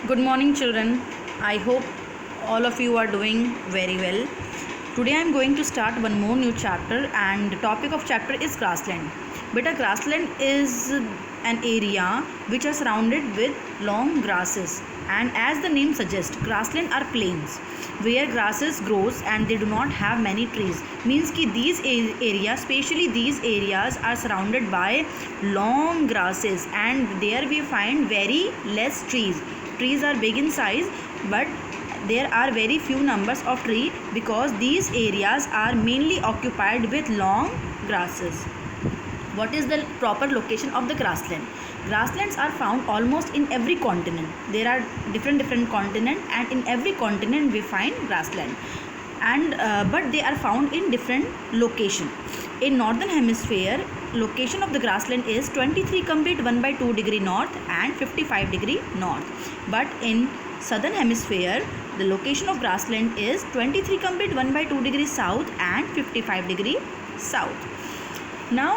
Good morning, children. I hope all of you are doing very well. Today I am going to start one more new chapter, and the topic of chapter is grassland. Beta, grassland is an area which are surrounded with long grasses, and as the name suggests, grassland are plains where grasses grows and they do not have many trees. Means ki these areas, especially these areas, are surrounded by long grasses, and there we find very less trees. Trees are big in size, but there are very few numbers of trees because these areas are mainly occupied with long grasses. What is the proper location of the grassland? Grasslands are found almost in every continent. There are different continents, and in every continent we find grassland, and but they are found in different location. In northern hemisphere, location of the grassland is 23 complete 1/2 degree north and 55 degree north. But in southern hemisphere, the location of grassland is 23 complete 1/2 degree south and 55 degree south. Now,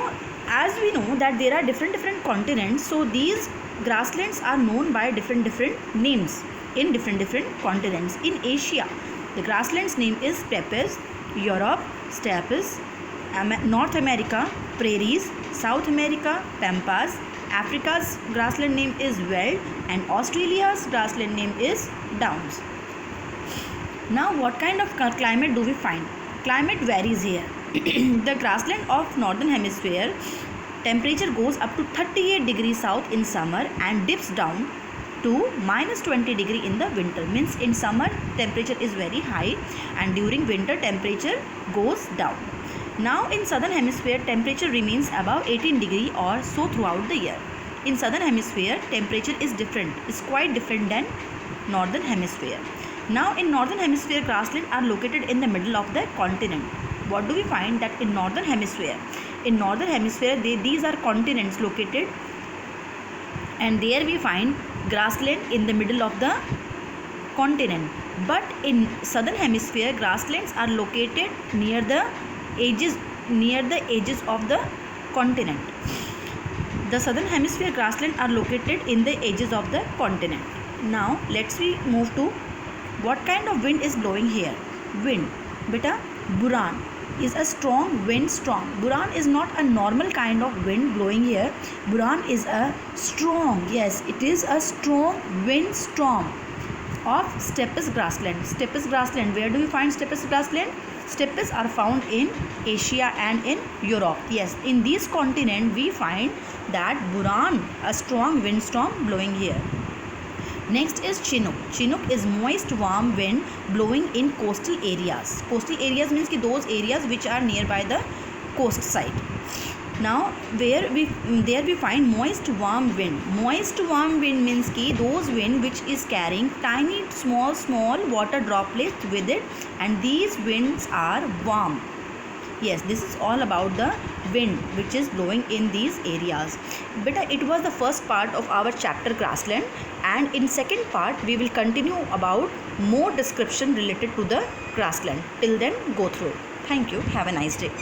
as we know that there are different continents, so these grasslands are known by different names in different continents. In Asia, the grasslands name is steppes, Europe steppes, North America prairies, South America pampas, Africa's grassland name is veld, and Australia's grassland name is downs. Now, what kind of climate do we find? Climate varies here. The grassland of northern hemisphere, temperature goes up to 38 degrees south in summer and dips down to -20 degree in the winter. Means in summer temperature is very high, and during winter temperature goes down. Now in southern hemisphere, temperature remains above 18 degree or so throughout the year. In southern hemisphere, temperature is quite different than northern hemisphere. Now in northern hemisphere, grasslands are located in the middle of the continent. What do we find? That in northern hemisphere, these are continents located, and there we find grassland in the middle of the continent. But in southern hemisphere, grasslands are located near the edges of the continent. The southern hemisphere grasslands are located in the edges of the continent. Now let's we move to what kind of wind is blowing here. Wind, beta, buran is a strong wind storm. Buran is not a normal kind of wind blowing here. Buran is a strong, yes, it is a strong wind storm of steppes grassland. Steppes grassland, where do we find steppes grassland? Steppes are found in Asia and in Europe. Yes, in this continent we find that buran, a strong windstorm blowing here. Next is Chinook. Chinook is moist warm wind blowing in coastal areas. Coastal areas means ki those areas which are nearby the coast side. Now there we find moist warm wind. Moist warm wind means ki those wind which is carrying tiny small water droplets with it, and these winds are warm. Yes, this is all about the wind which is blowing in these areas. But it was the first part of our chapter grassland, and in second part we will continue about more description related to the grassland. Till then, go through. Thank you. Have a nice day.